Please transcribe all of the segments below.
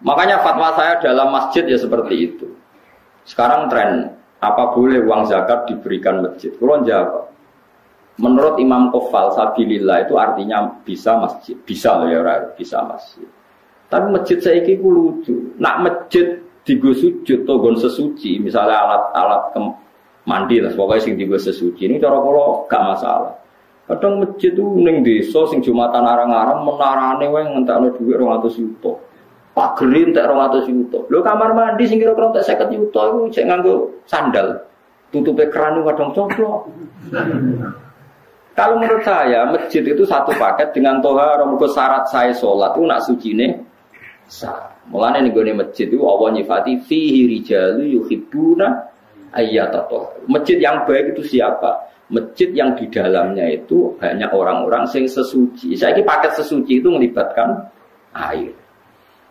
Makanya fatwa saya dalam masjid ya seperti itu. Sekarang tren, apa boleh uang zakat diberikan masjid? Kalau jawab, menurut Imam Qofal sabilillah itu artinya bisa masjid, bisa ya bisa masjid. Tapi masjid saiki ku lucu. Nak masjid digo sujud atau gon sesuci, misalnya alat-alat mandi lah, pokoknya sing digo sesuci. Ini cara kula gak masalah. Kadang masjid itu ning desa sing Jumatan arang-arang menarane wae ngentekno dhuwit 200 juta. Pak Gerin tak 200 juta. Lho kamar mandi sing kira-kira tak 50 juta iku cek nganggo sandal. Tutupe keran kadang coplok. Kalau menurut saya masjid itu satu paket dengan tohar. Mergo syarat saya salat itu nak sucine sah. Mulane ning gone masjid itu Allah nyifati fihi rijalu yuhibbuna ayyatatohar. Masjid yang baik itu siapa? Masjid yang di dalamnya itu banyak orang-orang sing sesuci. Saiki paket sesuci itu melibatkan air.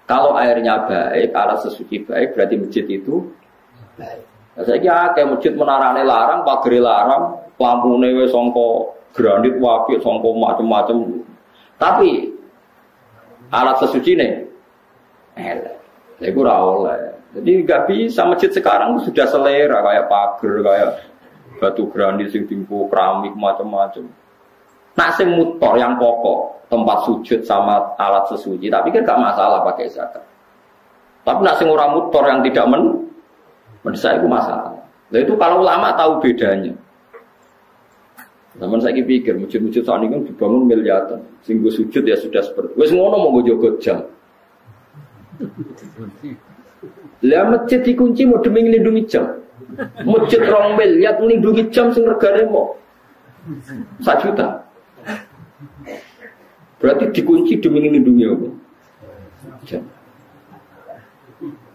Kalau airnya baik, alat sesuci baik, berarti masjid itu baik. Nah, saya kira kayak masjid menarane larang, pagere larang, lampune wis sangka granit wapik, sangka macam-macam. Tapi alat sesucine elek. Lha iku ora oleh. Jadi enggak bisa masjid sekarang sudah selera kayak pager, kayak batu granit sing tingku keramik macam-macam. Nak sing mutor yang pokok, tempat sujud sama alat sesuci, tapi kan gak masalah pakai zakat. Tapi nak sing ora mutor yang tidak mendesak itu masalah. Nah itu kalau ulama tahu bedanya. Zaman saya pikir masjid-masjid saat ini kan dibangun miliaran, sing go sujud ya sudah seperti. Wes ngono mau jogot jam. Lah masjid dikunci mau demi nglindungi jam. Masjid 2 miliar nglindungi jam sing regane mau 1 juta. Berarti dikunci demi melindungi apa? Jam.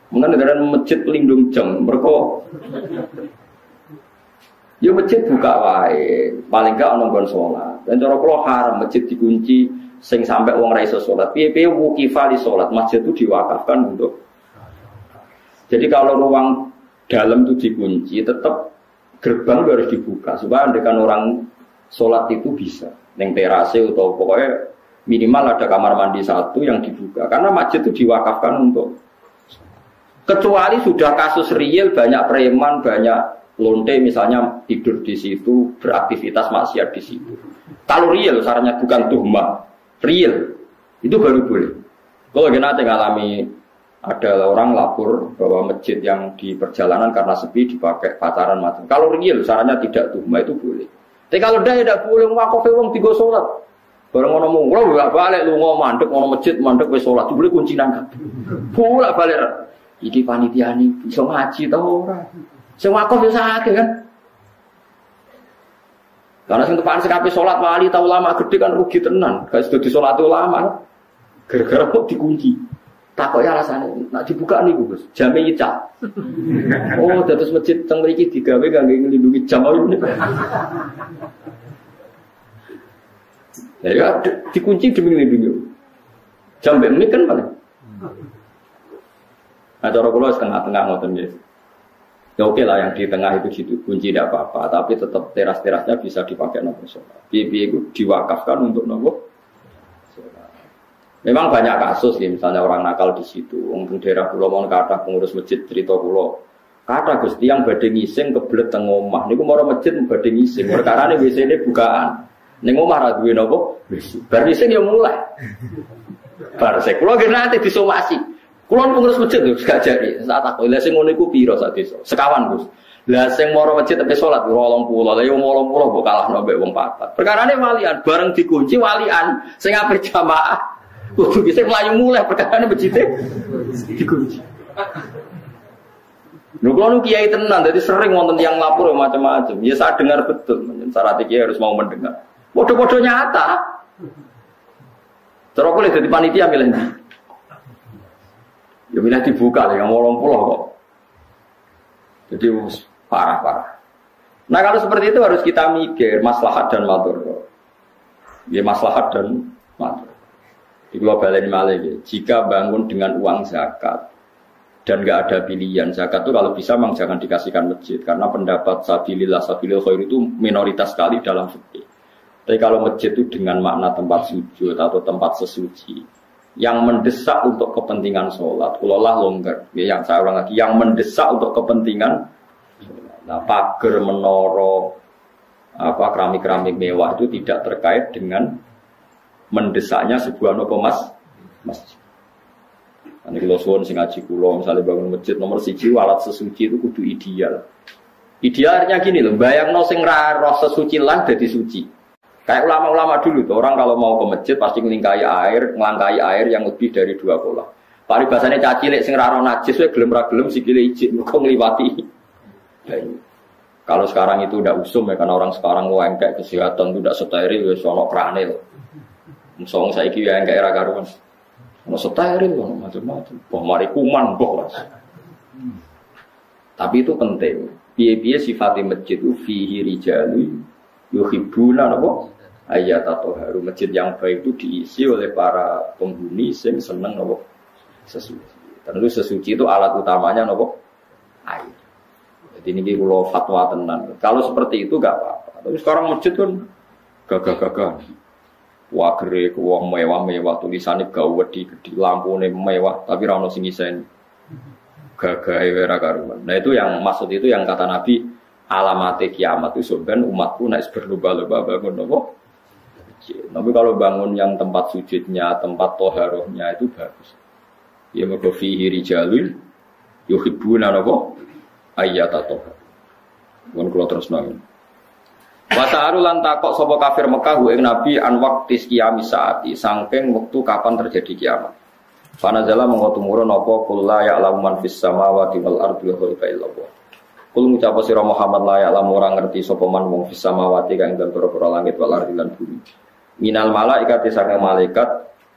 Mengenai negara masjid pelindung jam, mereka ya masjid buka wae, paling gak ono nggon salat. Dan cara kula haram masjid dikunci sing sampai wong ra iso salat. Piye-piye wuqifa li salat, masjid itu diwakafkan untuk. Jadi kalau ruang dalam itu dikunci, tetap gerbang harus dibuka supaya andekan orang salat itu bisa. Neng terase atau pokoknya minimal ada kamar mandi 1 yang dibuka karena masjid itu diwakafkan untuk. Kecuali sudah kasus real banyak preman, banyak lonte misalnya tidur di situ, beraktivitas maksiat di situ. Kalau real sarannya bukan tuhmah, real itu baru boleh. Kalau kita ngalami ada orang lapor bahwa masjid yang di perjalanan karena sepi dipakai pacaran macam. Kalau real sarannya tidak tuhmah itu boleh. Tapi kalau dah tidak boleh ngakofe wong 3 salat. Bareng ngono mung, ora balik lunga mandek ngono masjid mandek wis salat, boleh kunci nang kabeh. Bolak balik. Iki panitiane iso ngaji ta ora? Sing wakaf wis akeh kan. Karena sing tepan sekape salat wali ta ulama gede kan rugi tenan. Gak sedo di salat ulama. Gara-gara kok dikunci. Takoki alasane, nak dibuka niku Gus, jame nyicak. Oh, dados masjid teng mriki digawe kangge nglindungi jam niku. Ya, dikunci demi nglindungi. Jam ini kan paling. Nah, cara kula setengah-tengah ngoten nggih. Ya oke lah yang di tengah itu kunci tidak apa-apa, tapi tetap teras-terasnya bisa dipakai nopo sholat. Piye-piye itu diwakafkan untuk nopo. Memang banyak kasus ya, misalnya orang nakal di situ. Wong daerah kula mon kathah pengurus masjid cerita kula. Kathah Gusti yang badhe ngising kebelet teng omah. Niku mara masjid badhe ngising. Perkarane WC-ne bukaan. Ning omah ra duwe napa? Bar ngising ya mulai. Bar sik kula nggih nate disomasi. Kula pengurus masjid lho gak jari. Sak takok lha sing ngono iku pira sak desa? Sekawan Gus. Lah sing mara masjid tepe salat 20. Lah yo 80 kok kalahno mbek wong 4. Perkarane walian bareng dikunci walian sing ape jamaah. Kudu bisa melayu mulai perkara ini becite dikunci. Lu kalau kiai tenan, jadi sering nonton yang lapor macam-macam. Ya saya dengar betul, syarat kiai harus mau mendengar. Bodoh-bodoh nyata. Terus boleh jadi panitia milihnya. Ya milih dibuka lah, yang ngolong pulau kok. Jadi parah-parah. Nah kalau seperti itu harus kita mikir maslahat dan madhar. Ya maslahat dan madhar. Di gua balen malih jika bangun dengan uang zakat dan nggak ada pilihan zakat itu kalau bisa memang jangan dikasihkan masjid karena pendapat sabilillah khair itu minoritas sekali dalam fikih. Tapi kalau masjid itu dengan makna tempat sujud atau tempat sesuci yang mendesak untuk kepentingan sholat, kulolah longgar. Ya, yang saya ulang lagi, yang mendesak untuk kepentingan, nah, pagar, menara, keramik-keramik mewah itu tidak terkait dengan mendesaknya sebuah masjid. Ini kalau suwon sing ngaji kulo, misalnya bangun masjid nomor 1 alat sesuci itu kudu ideal. Idealnya gini loh, bayangno sing ra roh sesuci lah jadi suci. Kayak ulama-ulama dulu tuh, orang kalau mau ke masjid pasti ngelangkai air yang lebih dari 2 kolah. Paribasane caci lek sing ra roh najis wae gelem ra gelem sikile ijik mergo ngliwati. Kalau sekarang itu udah usum ya, karena orang sekarang kayak kesehatan itu udah steril wis ono krane lho. Mungsong saiki ya kayak ra karuan. Ono steril ono macam-macam. Boh mari kuman boh. Tapi itu penting. Piye-piye sifatnya masjid itu fihi rijalu yuhibbuna napa ayat atau haru. Masjid yang baik itu diisi oleh para penghuni yang seneng napa sesuci. Tentu sesuci itu alat utamanya napa air. Jadi ini kalau fatwa tenan. Kalau seperti itu enggak apa-apa. Tapi sekarang masjid kan gagah-gagah. Wah gere wong mewah-mewah tulisane gawe di lampune mewah tapi ra ono sing ngiseni. Gagah ora karuan. Nah itu yang maksud itu yang kata Nabi alamate kiamat itu sebenarnya umatku nek berlomba-lomba bangun apa? Tapi kalau bangun yang tempat sujudnya, tempat toharohnya itu bagus. Ya mergo fihi rijalun yuhibbuna apa? Ayat atau. Mun kula terus nang. Wa ta'aru lan takok sapa kafir Mekah ing Nabi an waqtis qiyamis saati saking wektu kapan terjadi kiamat. Fanazala mengko tumurun apa kul la ya'lamu man fis samawati wal ardi ghaiba illallah. Kul ngucap sira Muhammad la ya'lamu ora ngerti sapa man wong fis samawati kang ing pira-pira langit wal ardi lan bumi. Minal malaikati saking malaikat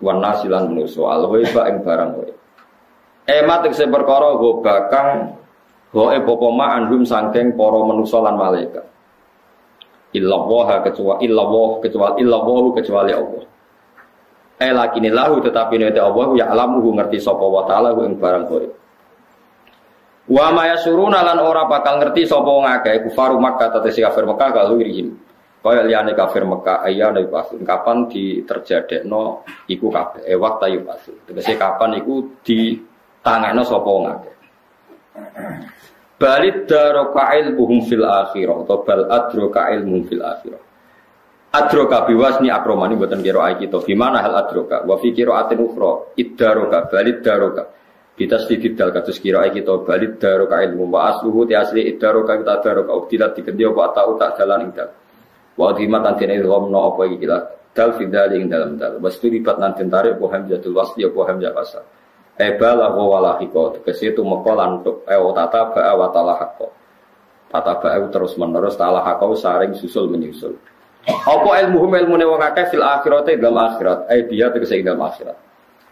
wan nasilan manusa al ghaiba ing barang wae. Emat sing perkara go bakang goe apa ma andum saking para manusa lan malaikat. Illallah kecuali Allah. Lakini lahu tetapi nek Allah ya alamuhu ngerti sapa wa taala ing barang kowe. Wa ma yasuruna lan ora bakal ngerti sapa wong akeh kufar Makkah tetesi kafir Makkah kalau irihim. Kaya liyane kafir Makkah ayana pasun kapan diterjadekno iku kabeh waktu ayu pasun. Tegese kapan iku ditangekno sapa wong akeh. Balid daroka ilmuhum fil akhirah atau bal adroka ilmuhum fil akhirah. Adroka biwasni akromani buatan kiro ayat kita. Gimana hal adroka? Wa fi kiro atin ukhra iddaroka balid daroka. Bitasdidid dal kados kiro ayat kita balid daroka ilmu wa asluhu ti asli iddaroka kita daroka uktilat dikendi apa tau tak jalan ing dal. Wa dhimat antene ilhamno apa iki kita dal fidal ing dalam dal. Wastu libat nanti tarik wa hamzatul wasli apa hamzah pasal. Ebala wala hiko tegese itu mekolan untuk tata ba wa talahaqo. Tata ba terus menerus talahaqo saring susul menyusul. Apa ilmuhum ilmune wong akeh fil akhirate dalam akhirat. Dia tegese dalam akhirat.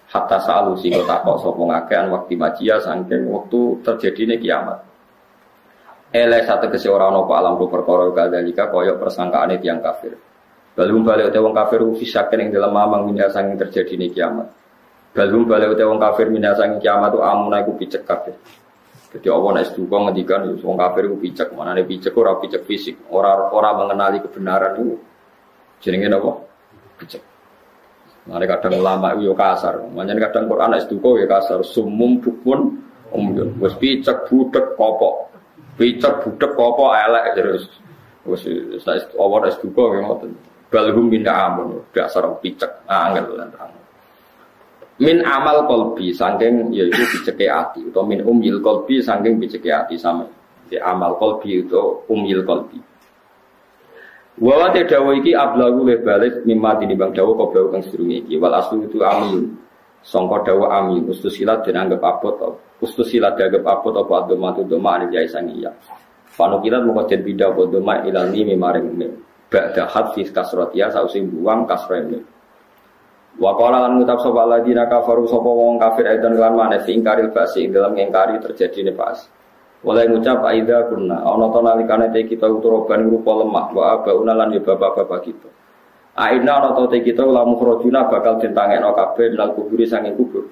Hatta sa'alu sing takok sapa ngakeh an wekti majia saking wektu terjadine kiamat. Tegese ora ana apa alam perkara kadalika kaya persangkaane tiyang kafir. Balum balik te wong kafir fisaken ing dalam mamang minha saking terjadine kiamat. Balum balik wong kafir minasang kiamat tu amuna iku picek kabeh. Jadi Allah nek duka ngendikan wong kafir iku picek, manane picek ora picek fisik, ora mengenali kebenaran itu. Jenenge napa? Picek. Mane kadang ulama itu yo kasar, manjen kadang Quran nek duka yo kasar, sumum bukun umyun. Wis picek budek kopok. Picek budek kopok elek terus. Wis Allah nek duka yo ngoten. Balhum min amun, dasar picek angel lan terang. Min amal kolbi saking yaitu biceke ati atau min umil kolbi saking biceke ati sama di amal kolbi itu umil kolbi. Wa te dawu iki ablagu le balik mimma tinimbang dawu koblau kang sedurunge iki wal aslu itu amin. Sangka dawu amin ustusilat den anggap abot ustusilat dianggap abot apa adoma tu doma ane jai sangiya. Panukilat moko den bidah apa doma ilani mimaring mim. Ba'da hadfis kasratia sausi buang kasrene. Wa qala lan ngucap sapa ladina kafaru sapa wong kafir edan lan maneh ingkaril basi dalam ngingkari terjadine pas. Walai ngucap aida kunna ana to nalikane te kita uturoban rupa lemah wa abauna lan ya bapak-bapak kita. Aina ana to te kita lamu khrojuna bakal ditangekno kabeh lan kuburi sange kubur.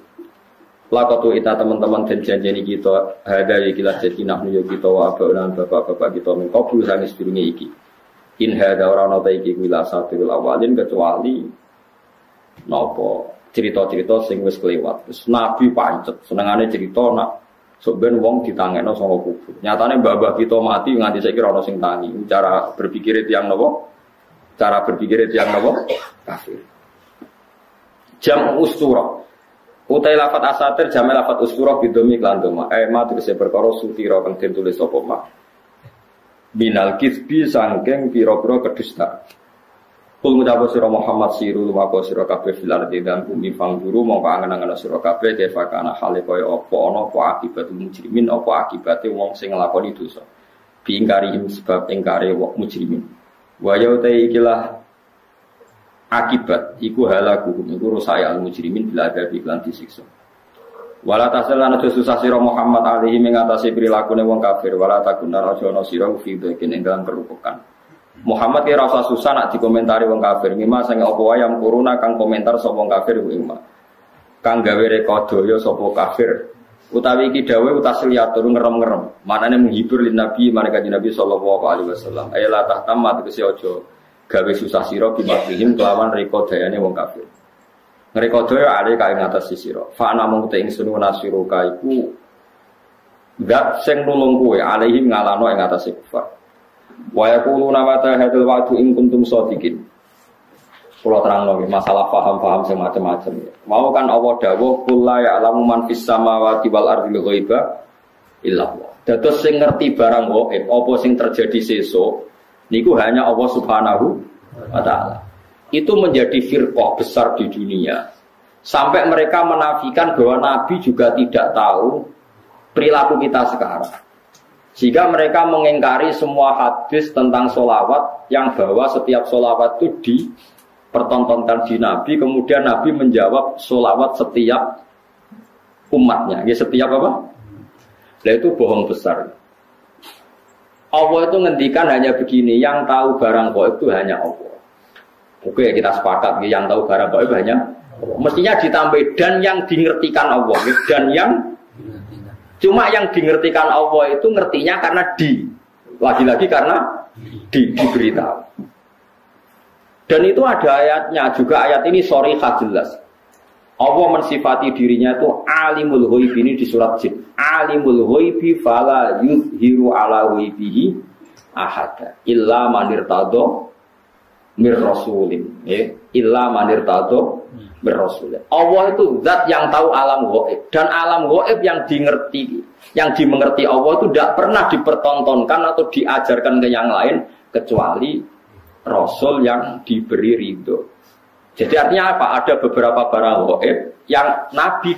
Lakatu ita teman-teman den janjeni kita hada iki lah jadi nahnu ya kita wa abauna bapak-bapak kita min qablu sange sedurunge iki. In hada ora ana te iki wila satil awalin kecuali nopo cerita-cerita sing wis kelewat. Terus Nabi pancet, senengane cerita nak sok ben wong ditangekno saka kubur. Nyatane mbah-mbah kita mati nganti saiki ora ono sing tangi. Cara berpikir tiyang napa? Cara berpikir tiyang napa? Kafir. Jam ustura. Utai lafat asatir jam lafat ustura bidomi lan doma. Ma tegese perkara sutira kang den tulis sapa ma. Binal kisbi sangking pira-pira kedustaan. Kul ngucap sira Muhammad siru lumaku sira kabeh fil ardi dan bumi fangguru mongko angen-angen sira kabeh kefa kana hale kaya apa ana apa akibat mujrimin apa akibate wong sing nglakoni dosa. Biingkarihim sebab ingkare wong mujrimin. Wa ya ikilah akibat iku halakuhum iku rusaya al mujrimin bila ada iklan disiksa. Wala tasalan aja susah sira Muhammad alaihi mengatasi prilakune wong kafir wala takunar aja ana sira fi dhekin ing dalam kerupukan. Muhammad kira rasa susah nak dikomentari wong kafir. Mima sing apa wae yang kuruna kang komentar sapa wong kafir kuwi mah. Kang gawe rekodaya sapa kafir. Utawi iki dawuh utasliatur ngerem-ngerem. Manane menghibur lin nabi marang kanjeng Nabi sallallahu alaihi wasallam. Ayala tahtamma tegese aja gawe susah sira bimakrihim kelawan rekodayane wong kafir. Ngrekodaya ale kae ngatas sira. Fa ana mung te ingsun nasiruka iku zat sing nulung kowe alaihim ngalano ing ngatas kufar. Wa yaquluna mata hadzal wa'du in kuntum shadiqin. Kula terangno masalah paham-paham sing macam-macam. Mau kan Allah dawuh qul la ya'lamu man fis samawati wal ardi ghaiba illa Allah. Dados sing ngerti barang gaib apa sing terjadi sesuk niku hanya Allah Subhanahu wa taala. Itu menjadi firqah besar di dunia. Sampai mereka menafikan bahwa Nabi juga tidak tahu perilaku kita sekarang. Jika mereka mengingkari semua hadis tentang sholawat yang bahwa setiap sholawat itu dipertontonkan di Nabi, kemudian Nabi menjawab sholawat setiap umatnya. Ya, setiap apa? Nah, itu bohong besar. Allah itu ngendikan hanya begini, yang tahu barang gaib itu hanya Allah. Oke, kita sepakat, yang tahu barang gaib hanya Allah. Mestinya ditambah dan yang dingertikan Allah, dan yang cuma yang dingertikan Allah itu ngertinya karena lagi-lagi karena diberitahu. Dan itu ada ayatnya juga, ayat ini sharihah jelas. Allah mensifati dirinya itu alimul ghaib, ini di surat Jin. Alimul ghaibi fala yuzhiru ala ghaibihi ahada illa man irtada mir rasulin. Illa man irtada mir rasulin. Allah itu zat yang tahu alam ghaib, dan alam ghaib yang dimengerti Allah itu tidak pernah dipertontonkan atau diajarkan ke yang lain kecuali rasul yang diberi ridho. Jadi artinya apa? Ada beberapa barang gaib yang Nabi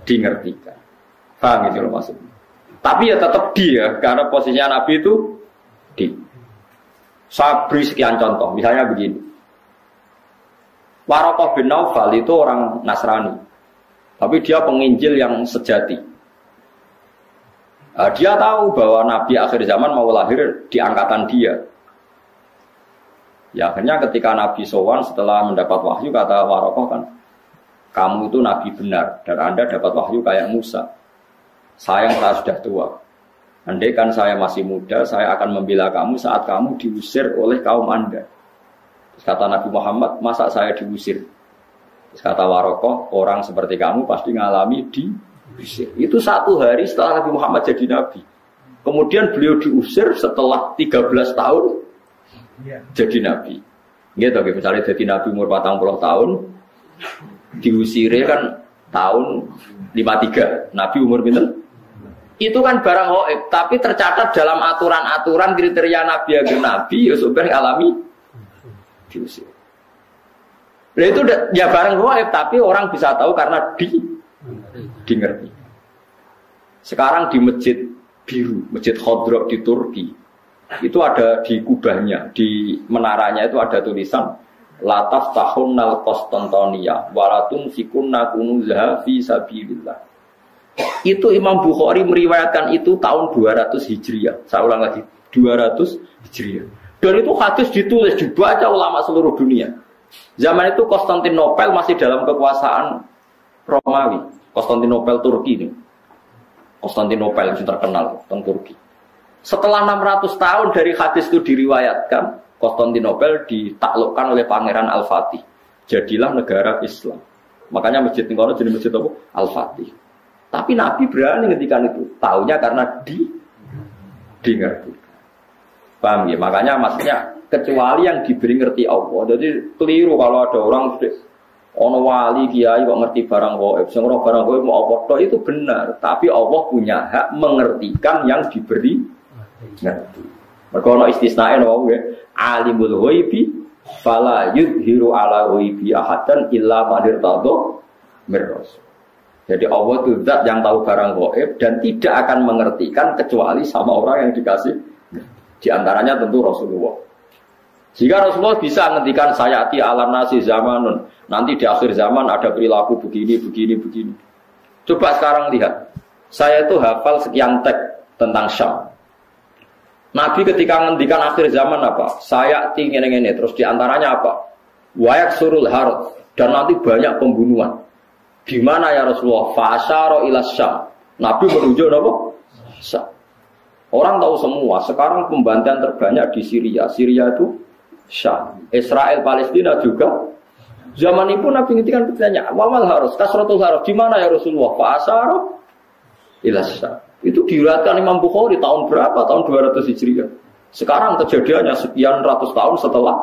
dingertikan. Paham gitu loh maksudnya. Tapi ya tetap dia, karena posisinya Nabi itu di. Saya beri sekian contoh. Misalnya begini. Waraqah bin Naufal itu orang Nasrani. Tapi dia penginjil yang sejati. Dia tahu bahwa Nabi akhir zaman mau lahir di angkatan dia. Ya akhirnya ketika Nabi sowan setelah mendapat wahyu kata Waraqah kan, kamu itu Nabi benar dan Anda dapat wahyu kayak Musa. Sayang saya sudah tua. Andai kan saya masih muda, saya akan membela kamu saat kamu diusir oleh kaum Anda. Terus kata Nabi Muhammad, masa saya diusir? Terus kata Waraqah, orang seperti kamu pasti ngalami diusir. Itu 1 hari setelah Nabi Muhammad jadi Nabi. Kemudian beliau diusir setelah 13 tahun jadi Nabi. Gitu, misalnya jadi Nabi umur 40 tahun, diusire kan tahun 53. Nabi umur pinten? Itu kan barang gaib, tapi tercatat dalam aturan-aturan kriteria Nabi agar Nabi ya supaya alami diusir. Nah itu ya barang gaib, tapi orang bisa tahu karena dingerti. Sekarang di Masjid Biru, Masjid Khodro di Turki, itu ada di kubahnya, di menaranya itu ada tulisan Lataf tahunnal Konstantinia walatun fikunna kunuzha fi sabilillah. Itu Imam Bukhari meriwayatkan itu tahun 200 Hijriah. Saya ulang lagi, 200 Hijriah. Dan itu hadis ditulis, dibaca ulama seluruh dunia. Zaman itu Konstantinopel masih dalam kekuasaan Romawi. Konstantinopel Turki ini. Konstantinopel yang terkenal tentang Turki. Setelah 600 tahun dari hadis itu diriwayatkan, Konstantinopel ditaklukkan oleh Pangeran Al-Fatih. Jadilah negara Islam. Makanya masjid ini kalau jadi masjid apa? Al-Fatih. Tapi Nabi berani ngendikan itu. Taunya karena ngerti. Paham ya? Makanya maksudnya kecuali yang diberi ngerti Allah. Jadi keliru kalau ada orang ono wali kiai kok ngerti barang gaib. Sing ora barang gaib mau apa tok itu benar, tapi Allah punya hak mengertikan yang diberi ngerti. Mergo ono istisnae wae nggih, alimul ghaibi fala yudhiru ala ghaibi ahadan illa man irtadha mir rasul. Jadi Allah itu zat yang tahu barang gaib dan tidak akan mengertikan kecuali sama orang yang dikasih. Di antaranya tentu Rasulullah. Jika Rasulullah bisa ngendikan sayati ala nasi zamanun, nanti di akhir zaman ada perilaku begini. Coba sekarang lihat, saya itu hafal sekian teks tentang Syam. Nabi ketika ngendikan akhir zaman apa? Sayati ngene-ngene, terus di antaranya apa? Wayak surul harut, dan nanti banyak pembunuhan. Di mana ya Rasulullah? Fa'asyara ila Syam. Nabi menunjuk apa? Syam. Orang tahu semua, sekarang pembantaian terbanyak di Syria. Syria itu Syam. Israel Palestina juga. Zaman itu Nabi ngintikan bertanya, "Wamal harus kasratul harus di mana ya Rasulullah?" Fa asyara ila Syam. Itu diriwayatkan Imam Bukhari tahun berapa? Tahun 200 Hijriah. Sekarang kejadiannya sekian ratus tahun setelah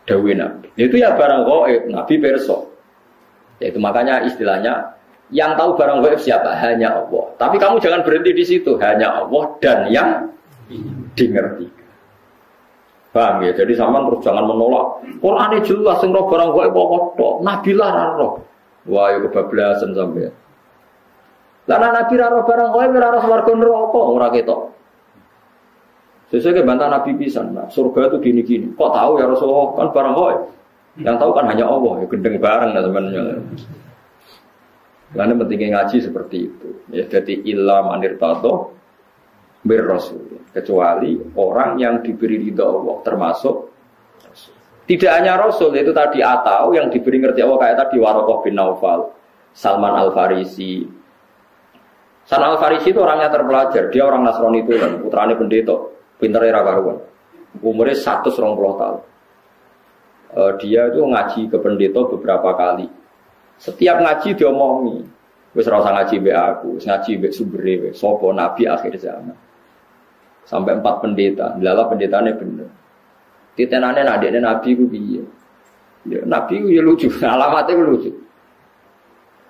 dawuh Nabi. Itu ya barang gaib, Nabi perso. Yaitu makanya istilahnya yang tahu barang gaib siapa? Hanya Allah. Tapi kamu jangan berhenti di situ, hanya Allah dan yang dimengerti. Paham ya? Jadi sampean terus jangan menolak. Qur'ane jelas sing roh barang gaib apa tok. Nabi lah ra roh. Wah, yo kebablasan sampean. Lah Nabi ra roh barang gaib ora roh swarga neraka ora ketok. Sesuai bantah Nabi pisan. Nah, surga itu gini-gini. Kok tahu ya Rasulullah kan barang gaib. Yang tahu kan hanya Allah. Ya gendeng bareng lah sebenarnya. Karena pentingnya ngaji seperti itu. Ya jadi illa manir tato berrasul. Kecuali orang yang diberi ridha Allah termasuk tidak hanya Rasul itu tadi atau yang diberi ngerti Allah kayak tadi Waraqah bin Naufal, Salman Al-Farisi. Salman Al-Farisi itu orangnya terpelajar, dia orang Nasrani itu kan, putrane pendeta, pintere ra karuan. Umurnya 120 tahun. Dia itu ngaji ke pendeta beberapa kali. Setiap ngaji diomongi, wis ora usah ngaji mbek aku, wis ngaji mbek sumbere wis sapa nabi akhir zaman. Sampai 4 pendeta, lala pendetane bener. Titenane adekne nabi ku piye? Ya nabi ku ya lucu, alamatnya ku lucu.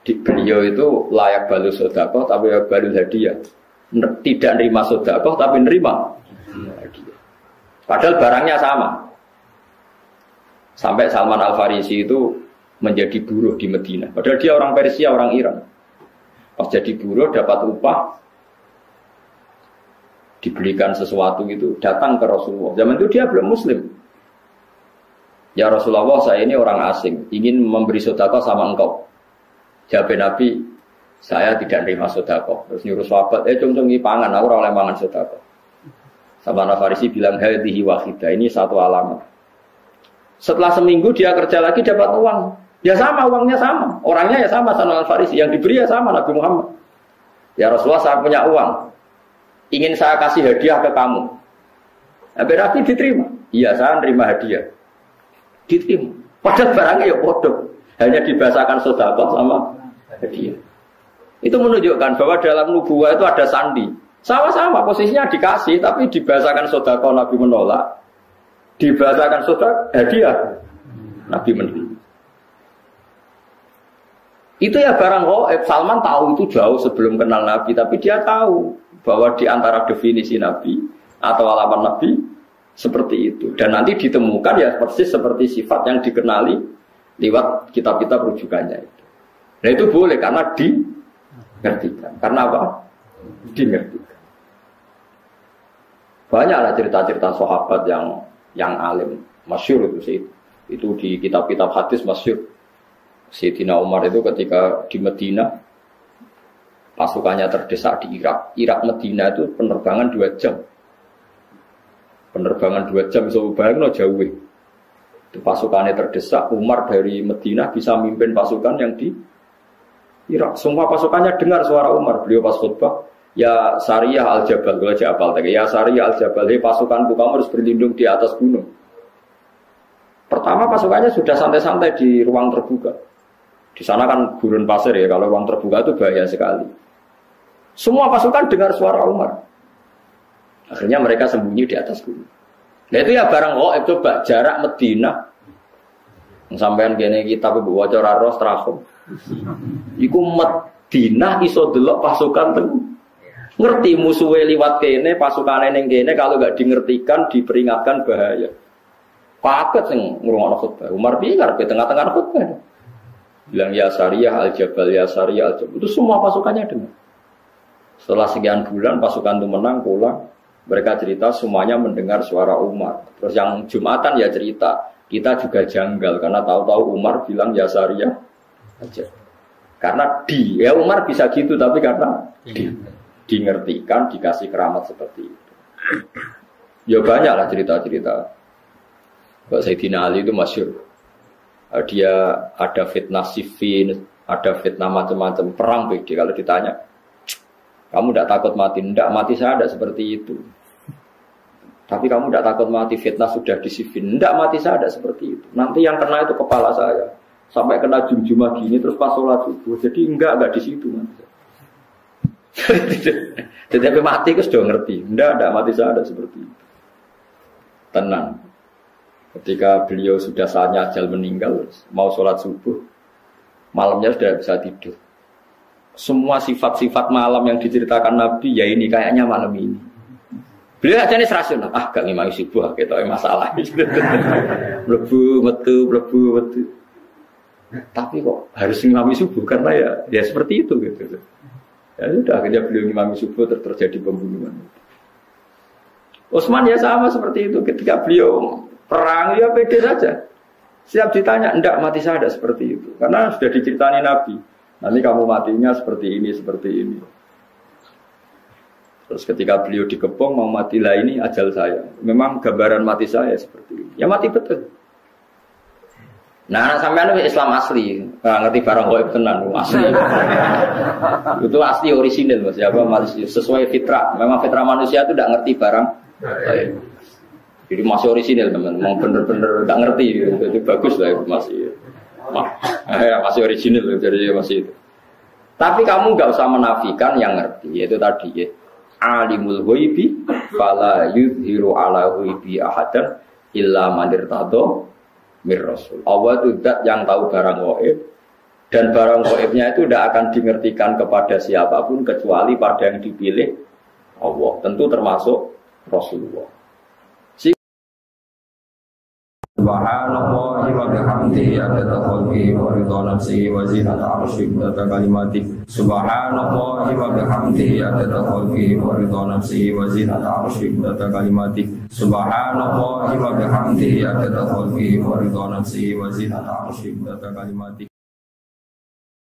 Di beliau itu layak balu sedekah tapi ya balu hadiah. Tidak nerima sedekah tapi nerima hadiah. Padahal barangnya sama. Sampai Salman Al-Farisi itu menjadi buruh di Madinah. Padahal dia orang Persia, orang Iran. Pas jadi buruh dapat upah, diberikan sesuatu gitu, datang ke Rasulullah. Zaman itu dia belum Muslim. Ya Rasulullah, saya ini orang asing, ingin memberi sedekah sama engkau. Jawab Nabi, saya tidak nerima sedekah. Terus nyuruh sahabat, cung-cungi pangan, aku ora oleh mangan sedekah. Salman Al-Farisi bilang, hadhihi wahidah, ini satu alamat. Setelah seminggu dia kerja lagi dapat uang. Ya sama, uangnya sama. Orangnya ya sama, Salman Al-Farisi. Yang diberi ya sama, Nabi Muhammad. Ya Rasulullah, saya punya uang. Ingin saya kasih hadiah ke kamu. Nabi diterima. Iya, saya nerima hadiah. Diterima. Padahal barangnya ya bodoh. Hanya dibahasakan sedekah sama hadiah. Itu menunjukkan bahwa dalam nubuwah itu ada sandi. Sama-sama posisinya dikasih, tapi dibahasakan sedekah Nabi menolak. Dibahasakan sedekah hadiah Nabi menerima. Itu ya barang gaib. Salman tahu itu jauh sebelum kenal Nabi, tapi dia tahu bahwa di antara definisi Nabi atau alamat Nabi seperti itu. Dan nanti ditemukan ya persis seperti sifat yang dikenali lewat kitab-kitab rujukannya itu. Nah itu boleh karena dimengertikan. Karena apa? Dimengertikan. Banyaklah cerita-cerita sahabat yang alim, masyhur itu sih. Itu di kitab-kitab hadis masyhur. Sayyidina Umar itu ketika di Madinah pasukannya terdesak di Irak. Irak Madinah itu penerbangan 2 jam. Penerbangan 2 jam bisa bayangno jauh. Itu pasukannya terdesak, Umar dari Madinah bisa mimpin pasukan yang di Irak. Semua pasukannya dengar suara Umar. Beliau pas khutbah, ya Sariyah Al-Jabal, kalau Jabal, ya Sariyah Al-Jabal, pasukanku kamu harus berlindung di atas gunung. Pertama pasukannya sudah santai-santai di ruang terbuka. Di sana kan gurun pasir ya, kalau ruang terbuka itu bahaya sekali. Semua pasukan dengar suara Umar. Akhirnya mereka sembunyi di atas gunung. Nah itu ya barang itu coba jarak Medina. Sampean kene kitab waca ora ros trahom. Iku Medina iso delok pasukan teng. Ngerti musuhe liwat kene, pasukane ning kene kalau enggak dingertikan, diperingatkan bahaya. Kaget sing ngrungokno khutbah. Umar piye karepe tengah-tengah khutbah. Bilang ya Sariyah al-Jabal, ya Sariyah al-Jabal. Itu semua pasukannya dengar. Setelah sekian bulan pasukan itu menang pulang. Mereka cerita semuanya mendengar suara Umar. Terus yang Jumatan ya cerita, kita juga janggal karena tahu-tahu Umar bilang ya Sariyah aja. Karena ya Umar bisa gitu tapi karena dingertikan, dikasih keramat seperti itu. Ya banyaklah cerita-cerita. Mbak Sayyidina Ali itu masyhur. Dia ada fitnah Siffin, ada fitnah macam-macam perang PD. Kalau ditanya, kamu tidak takut mati? Tidak, mati saya tidak seperti itu. Tapi kamu tidak takut mati, fitnah sudah di Siffin? Tidak, mati saya tidak seperti itu. Nanti yang kena itu kepala saya. Sampai kena jum-jumah gini, terus pas sholat subuh. Jadi enggak di situ. Tetapi mati itu sudah ngerti. Tidak, mati saya tidak seperti itu. Tenang. Ketika beliau sudah saatnya ajal meninggal, mau sholat subuh, malamnya sudah bisa tidur. Semua sifat-sifat malam yang diceritakan Nabi, ya ini kayaknya malam ini. Beliau aja nih rasional, gak ngimami subuh, kita masalah. Mlebu metu. Tapi kok harus ngimami subuh karena ya seperti itu gitu. Ya sudah akhirnya beliau ngimami subuh terjadi pembunuhan. Utsman ya sama seperti itu ketika beliau perang ya pede saja. Siap ditanya, enggak mati saya ada seperti itu. Karena sudah diceritani Nabi. Nanti kamu matinya seperti ini. Terus ketika beliau dikepung mau mati lah ini ajal saya. Memang gambaran mati saya seperti ini. Ya mati betul. Nah sampean Islam asli. Ngerti barang gaib tenan asli. Itu asli orisinil Mas. Ya masih sesuai fitrah. Memang fitrah manusia itu tidak ngerti barang gaib. Jadi masih orisinil teman, mau bener-bener nggak ngerti, jadi bagus lah itu masih, masih orisinil jadi masih itu. Tapi kamu nggak usah menafikan yang ngerti, yaitu tadi ya, alimul ghaibi, fala yudhiru ala ghaibi ahadan illa man irtado mir rasul. Allah itu zat yang tahu barang gaib dan barang gaibnya itu tidak akan dimengertikan kepada siapapun kecuali pada yang dipilih Allah. Tentu termasuk Rasulullah. Subhanallahi wa bihamdihi adada khalqihi wa ridha nafsihi wa zinata 'arsyihi wa adada kalimatihi. Subhanallahi wa bihamdihi adada khalqihi wa ridha nafsihi wa zinata 'arsyihi wa adada kalimatihi. Subhanallahi wa bihamdihi adada khalqihi wa ridha nafsihi wa zinata 'arsyihi wa adada kalimatihi.